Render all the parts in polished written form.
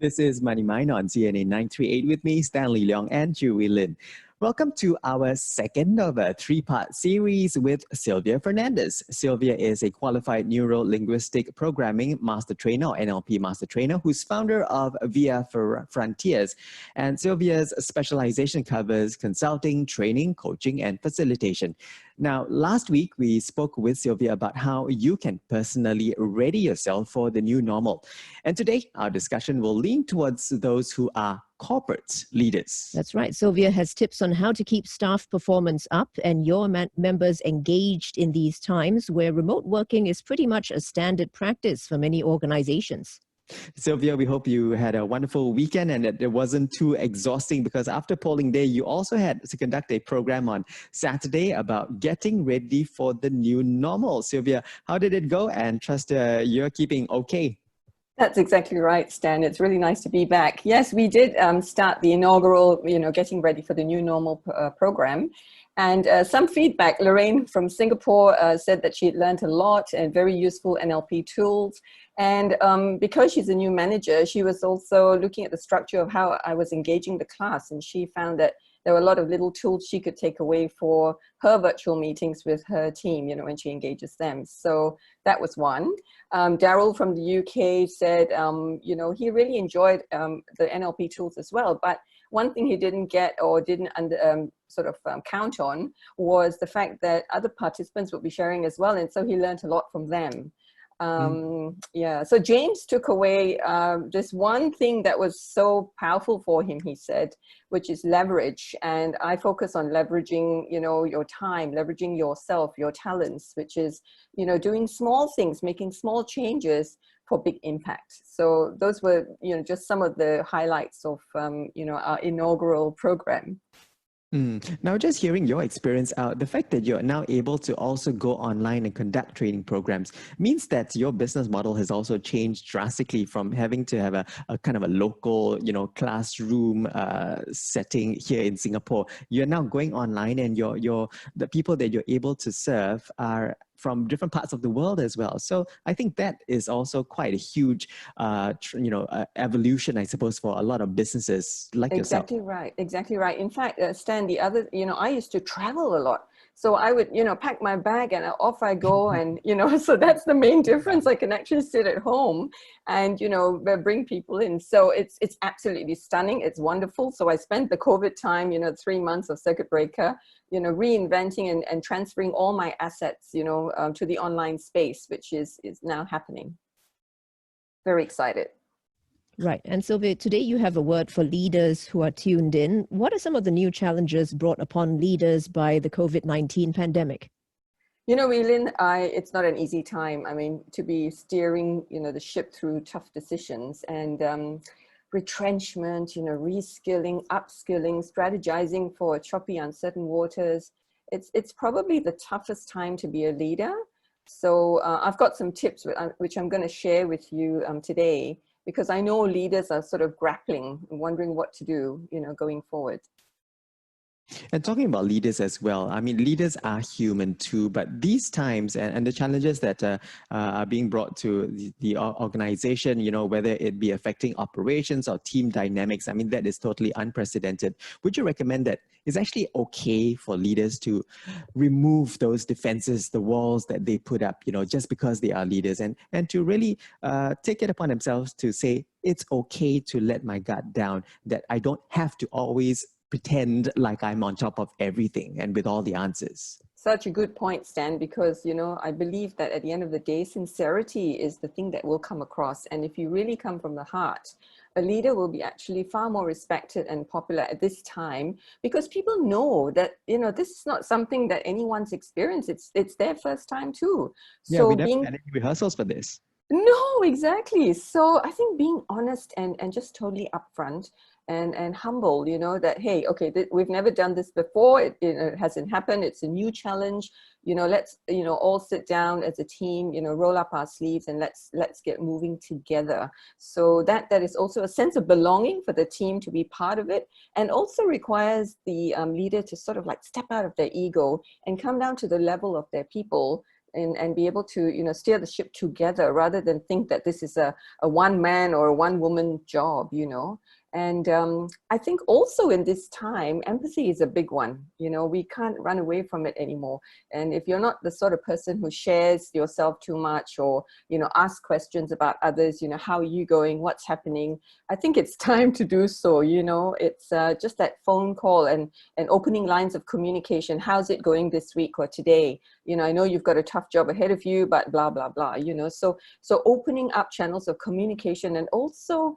This is Money Mind on CNA 938 with me, Stanley Leong and Lynn. Welcome to our second of a three-part series with Sylvia Fernandes. Sylvia is a qualified neuro-linguistic programming master trainer or NLP master trainer who's founder of Via Frontiers. And Sylvia's specialization covers consulting, training, coaching, and facilitation. Now, last week, we spoke with Sylvia about how you can personally ready yourself for the new normal. And today, our discussion will lean towards those who are corporate leaders. That's right. Sylvia has tips on how to keep staff performance up and your members engaged in these times where remote working is pretty much a standard practice for many organizations. Sylvia, we hope you had a wonderful weekend and that it wasn't too exhausting, because after polling day, you also had to conduct a program on Saturday about getting ready for the new normal. Sylvia, how did it go? And trust you're keeping okay. That's exactly right, Stan. It's really nice to be back. Yes, we did start the inaugural, getting ready for the new normal program. And some feedback. Lorraine from Singapore said that she had learned a lot and very useful NLP tools. And because she's a new manager, she was also looking at the structure of how I was engaging the class. And she found that there were a lot of little tools she could take away for her virtual meetings with her team, when she engages them. So that was one. Daryl from the UK said, he really enjoyed the NLP tools as well. But one thing he didn't get or didn't count on was the fact that other participants would be sharing as well. And so he learned a lot from them. Yeah, so James took away this one thing that was so powerful for him, he said, which is leverage. And I focus on leveraging, your time, leveraging yourself, your talents, which is, doing small things, making small changes for big impact. So those were, just some of the highlights of, our inaugural program. Now, just hearing your experience out, the fact that you're now able to also go online and conduct training programs means that your business model has also changed drastically from having to have a kind of a local, classroom setting here in Singapore. You're now going online, and the people that you're able to serve are from different parts of the world as well. So I think that is also quite a huge, evolution, I suppose, for a lot of businesses like yourself. Exactly right. In fact, Stan, I used to travel a lot. So I would, pack my bag and off I go. And, so that's the main difference. I can actually sit at home and, bring people in. So it's absolutely stunning. It's wonderful. So I spent the COVID time, 3 months of circuit breaker, reinventing and transferring all my assets, to the online space, which is now happening. Very excited. Right. And Sylvia, today you have a word for leaders who are tuned in. What are some of the new challenges brought upon leaders by the COVID-19 pandemic? Lynn, it's not an easy time. I mean, to be steering, the ship through tough decisions and retrenchment, reskilling, upskilling, strategizing for choppy, uncertain waters. It's probably the toughest time to be a leader. So I've got some tips which I'm going to share with you today, because I know leaders are sort of grappling and wondering what to do, going forward. And talking about leaders as well, I mean, leaders are human too, but these times and the challenges that are being brought to the organization, whether it be affecting operations or team dynamics, I mean, that is totally unprecedented. Would you recommend that it's actually okay for leaders to remove those defenses, the walls that they put up, just because they are leaders, and to really take it upon themselves to say, it's okay to let my guard down, that I don't have to always pretend like I'm on top of everything and with all the answers? Such a good point, Stan, because, I believe that at the end of the day, sincerity is the thing that will come across. And if you really come from the heart, a leader will be actually far more respected and popular at this time, because people know that, this is not something that anyone's experienced. It's their first time too. Yeah, so we never had any rehearsals for this. No, exactly. So I think being honest and just totally upfront and humble, that, hey, okay, we've never done this before. It hasn't happened. It's a new challenge. Let's, all sit down as a team, roll up our sleeves and let's get moving together. So that is also a sense of belonging for the team to be part of it, and also requires the leader to sort of like step out of their ego and come down to the level of their people, and be able to, you know, steer the ship together rather than think that this is a one man or a one woman job, you know. And I think also in this time, empathy is a big one. You know, we can't run away from it anymore. And if you're not the sort of person who shares yourself too much, or, you know, ask questions about others, you know, how are you going, what's happening, I think it's time to do so. You know, it's just that phone call and opening lines of communication. How's it going this week or today? You know, I know you've got a tough job ahead of you, but blah, blah, blah, you know. So opening up channels of communication, and also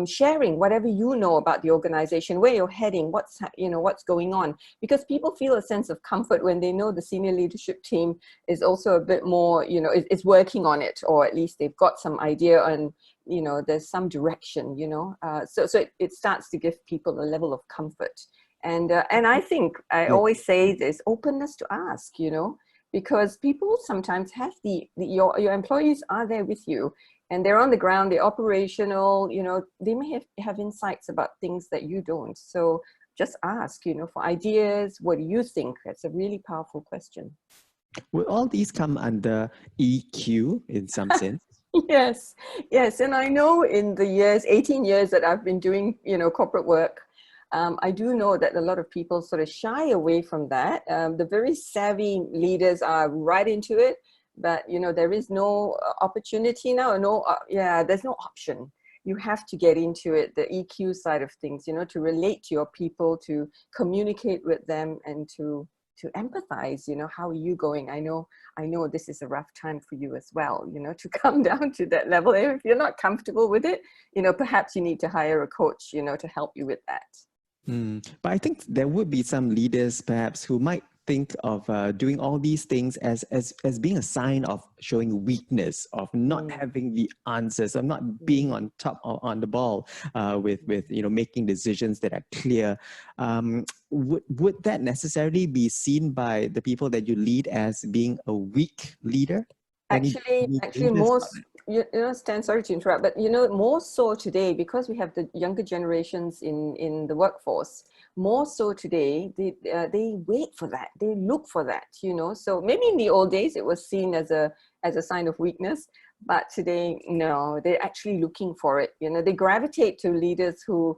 sharing whatever you know about the organization, where you're heading, what's going on, because people feel a sense of comfort when they know the senior leadership team is also a bit more, you know, is working on it, or at least they've got some idea and, you know, there's some direction, you know. So it starts to give people a level of comfort. And I think I always say this: openness to ask, you know, because people sometimes have your employees are there with you, and they're on the ground, they're operational, you know, they may have insights about things that you don't. So just ask, you know, for ideas. What do you think? That's a really powerful question. Will all these come under EQ in some sense? Yes. And I know in the 18 years that I've been doing, you know, corporate work, I do know that a lot of people sort of shy away from that. The very savvy leaders are right into it, but, you know, there is no opportunity now, there's no option. You have to get into it, the EQ side of things, you know, to relate to your people, to communicate with them, and to empathize. You know, how are you going? I know this is a rough time for you as well, you know, to come down to that level. And if you're not comfortable with it, you know, perhaps you need to hire a coach, you know, to help you with that. But I think there would be some leaders perhaps who might think of doing all these things as being a sign of showing weakness, of not having the answers, of not being on top or on the ball with you know, making decisions that are clear. Would that necessarily be seen by the people that you lead as being a weak leader? Actually, most, you know, Stan, sorry to interrupt, but, you know, more so today, because we have the younger generations in the workforce, more so today, they wait for that, they look for that, you know. So maybe in the old days it was seen as a sign of weakness, but today, no, they're actually looking for it. You know, they gravitate to leaders who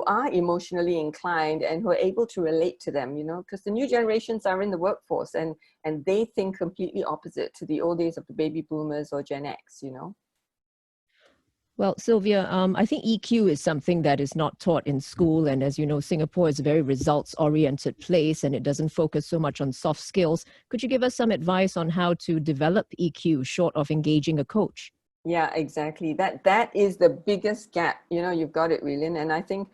are emotionally inclined and who are able to relate to them, you know, because the new generations are in the workforce, and they think completely opposite to the old days of the baby boomers or Gen X, you know. Well, Sylvia, I think EQ is something that is not taught in school. And as you know, Singapore is a very results-oriented place, and it doesn't focus so much on soft skills. Could you give us some advice on how to develop EQ short of engaging a coach? Yeah, exactly. That is the biggest gap. You know, you've got it, Lynn. And I think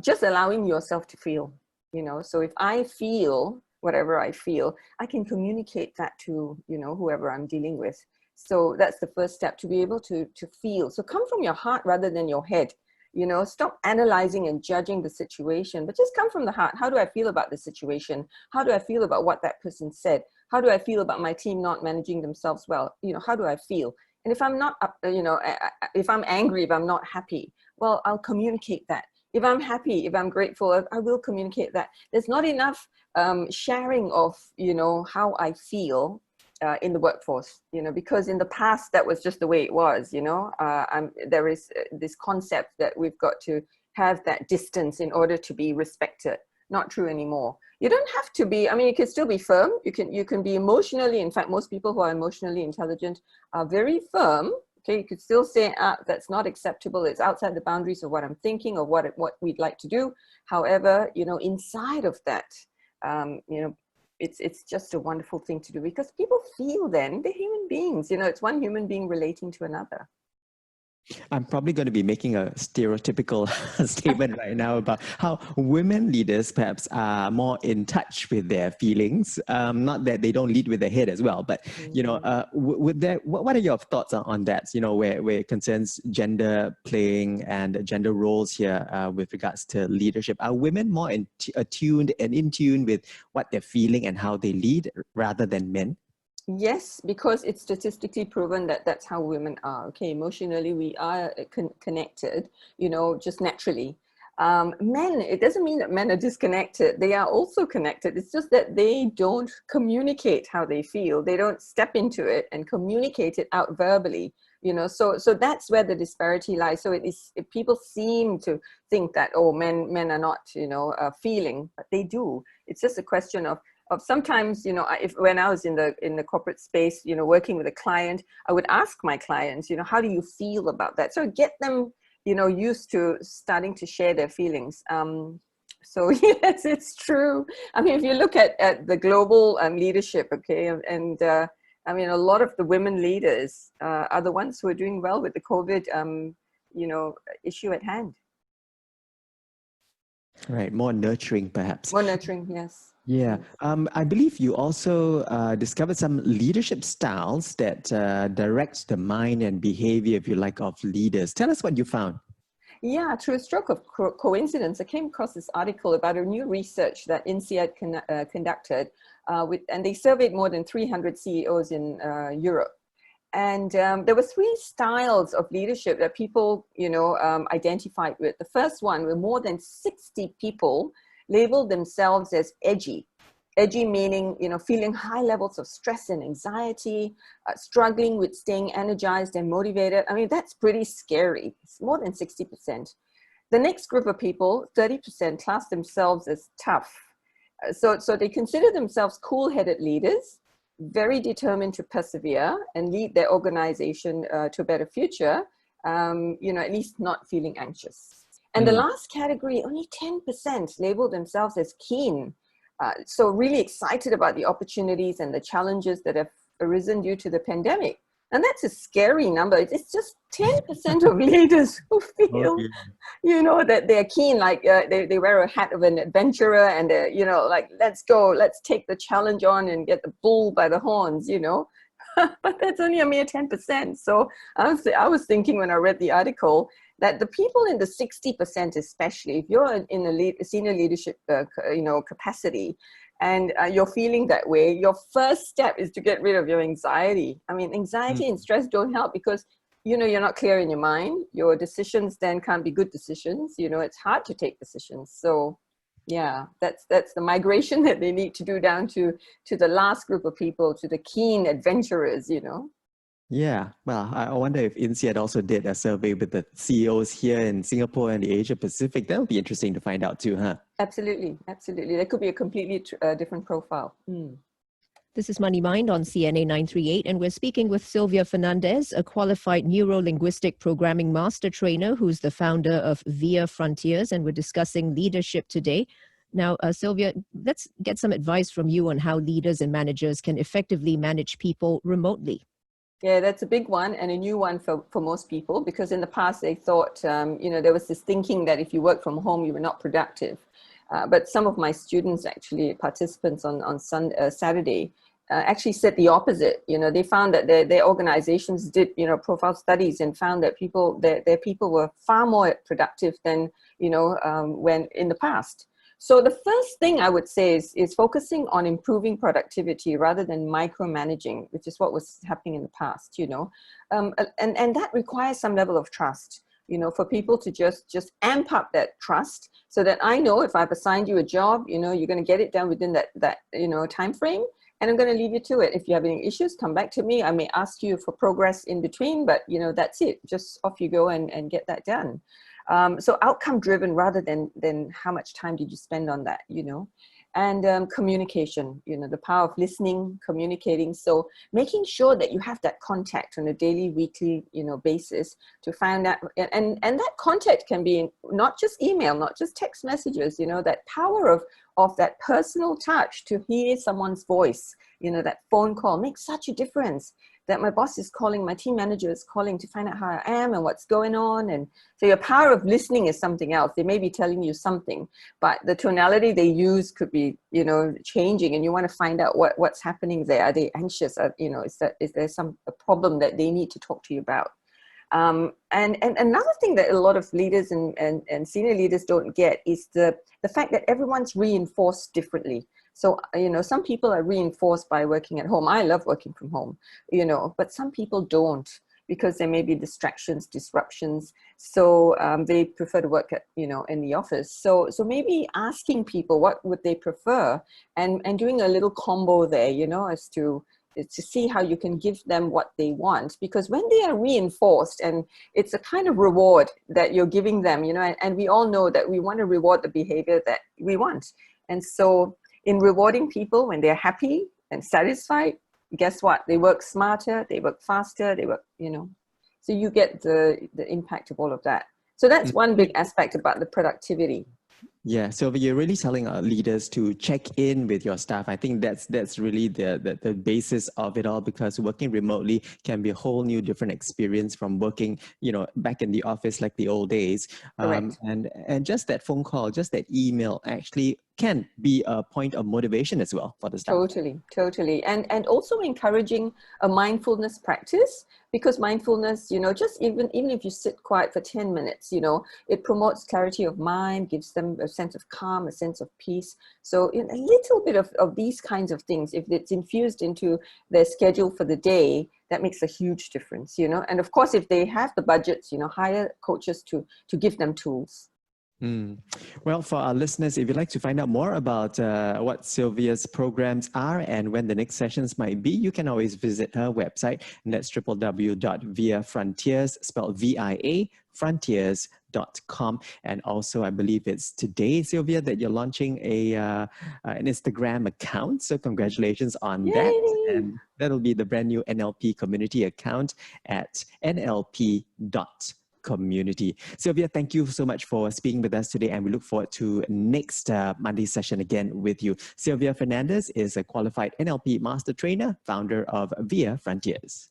just allowing yourself to feel, you know, so if I feel whatever I feel, I can communicate that to, you know, whoever I'm dealing with. So that's the first step, to be able to feel. So come from your heart rather than your head. You know, stop analyzing and judging the situation, but just come from the heart. How do I feel about the situation? How do I feel about what that person said? How do I feel about my team not managing themselves well? You know, how do I feel? And if I'm not, you know, if I'm angry, if I'm not happy, well, I'll communicate that. If I'm happy, if I'm grateful, I will communicate that. There's not enough sharing of, you know, how I feel in the workforce, you know, because in the past that was just the way it was, you know. There is this concept that we've got to have that distance in order to be respected. Not true anymore. You don't have to be, I mean, you can still be firm. You can be emotionally, in fact, most people who are emotionally intelligent are very firm. Okay, you could still say, that's not acceptable. It's outside the boundaries of what I'm thinking, or what we'd like to do. However, you know, inside of that, you know, it's just a wonderful thing to do, because people feel then they're human beings. You know, it's one human being relating to another. I'm probably going to be making a stereotypical statement right now about how women leaders perhaps are more in touch with their feelings. Not that they don't lead with their head as well, but, you know, what are your thoughts on that, you know, where it concerns gender playing and gender roles here with regards to leadership? Are women more attuned and in tune with what they're feeling and how they lead rather than men? Yes, because it's statistically proven that that's how women are. Okay, emotionally we are connected, you know, just naturally. Men, it doesn't mean that men are disconnected. They are also connected. It's just that they don't communicate how they feel. They don't step into it and communicate it out verbally. So that's where the disparity lies. So people seem to think that, oh, men are not, feeling, but they do. It's just a question of sometimes, when I was in the corporate space, working with a client, I would ask my clients, how do you feel about that? So get them, used to starting to share their feelings. So yes, it's true. I mean, if you look at the global leadership, okay, and I mean, a lot of the women leaders are the ones who are doing well with the COVID, issue at hand. Right, more nurturing perhaps. More nurturing, yes. Yeah, I believe you also discovered some leadership styles that direct the mind and behavior, if you like, of leaders. Tell us what you found. Yeah, through a stroke of coincidence, I came across this article about a new research that INSEAD conducted, and they surveyed more than 300 CEOs in Europe. And there were 3 styles of leadership that people, identified with. The first one, where more than 60 people labeled themselves as edgy. Edgy meaning, feeling high levels of stress and anxiety, struggling with staying energized and motivated. I mean, that's pretty scary. It's more than 60%. The next group of people, 30%, class themselves as tough. So they consider themselves cool-headed leaders, very determined to persevere and lead their organization to a better future, at least not feeling anxious. And the last category, only 10% label themselves as keen. So really excited about the opportunities and the challenges that have arisen due to the pandemic. And that's a scary number. It's just 10% of leaders who feel, that they're keen, like they wear a hat of an adventurer and, like, let's go, let's take the challenge on and get the bull by the horns, But that's only a mere 10%. So I was thinking when I read the article that the people in the 60%, especially if you're in a senior leadership, capacity, and you're feeling that way, your first step is to get rid of your anxiety. I mean, anxiety and stress don't help because, you're not clear in your mind. Your decisions then can't be good decisions. It's hard to take decisions. So yeah, that's the migration that they need to do down to the last group of people, to the keen adventurers, Yeah, well, I wonder if INSEAD also did a survey with the CEOs here in Singapore and the Asia Pacific. That would be interesting to find out too, huh? Absolutely. There could be a completely different profile. This is Money Mind on CNA 938, and we're speaking with Sylvia Fernandes, a qualified neuro-linguistic programming master trainer who's the founder of VIA Frontiers, and we're discussing leadership today. Now, Sylvia, let's get some advice from you on how leaders and managers can effectively manage people remotely. Yeah, that's a big one and a new one for most people, because in the past they thought, there was this thinking that if you work from home, you were not productive. But some of my students, actually participants on Saturday, actually said the opposite. They found that their organizations did, profile studies and found that their people were far more productive than, when in the past. So the first thing I would say is focusing on improving productivity rather than micromanaging, which is what was happening in the past, and that requires some level of trust, for people to just amp up that trust so that I know if I've assigned you a job, you're going to get it done within that time frame. And I'm going to leave you to it. If you have any issues, come back to me. I may ask you for progress in between, but that's it. Just off you go and get that done. So outcome driven rather than how much time did you spend on that, and communication, the power of listening, communicating. So making sure that you have that contact on a daily, weekly, basis to find out, and that contact can be not just email, not just text messages, that power of that personal touch, to hear someone's voice, that phone call makes such a difference. That my boss is calling, my team manager is calling to find out how I am and what's going on. And so your power of listening is something else. They may be telling you something, but the tonality they use could be, changing, and you want to find out what's happening there. Are they anxious? Is there a problem that they need to talk to you about? And another thing that a lot of leaders and senior leaders don't get is the fact that everyone's reinforced differently. So, some people are reinforced by working at home. I love working from home, but some people don't. because there may be distractions, disruptions. So they prefer to work at, in the office. So maybe asking people what would they prefer, and doing a little combo there, as to see how you can give them what they want, because when they are reinforced, and it's a kind of reward that you're giving them, and we all know that we want to reward the behavior that we want. And so in rewarding people, when they're happy and satisfied, guess what? They work smarter, they work faster, they work, so you get the impact of all of that. So that's one big aspect about the productivity. Yeah, so you're really telling our leaders to check in with your staff. I think that's really the basis of it all, because working remotely can be a whole new different experience from working, back in the office like the old days. And just that phone call, just that email actually can be a point of motivation as well for the staff. Totally. And also encouraging a mindfulness practice, because mindfulness, just even if you sit quiet for 10 minutes, it promotes clarity of mind, gives them a sense of calm, a sense of peace. So a little bit of these kinds of things, if it's infused into their schedule for the day, that makes a huge difference, And of course, if they have the budgets, hire coaches to give them tools. Well, for our listeners, if you'd like to find out more about what Sylvia's programs are and when the next sessions might be, you can always visit her website, and that's www.viafrontiers, spelled VIA, frontiers.com. And also, I believe it's today, Sylvia, that you're launching an Instagram account. So congratulations on that. And that'll be the brand new NLP community account at nlp.community. Sylvia, thank you so much for speaking with us today, and we look forward to next Monday session again with you. Sylvia Fernandes is a qualified NLP master trainer, founder of Via Frontiers.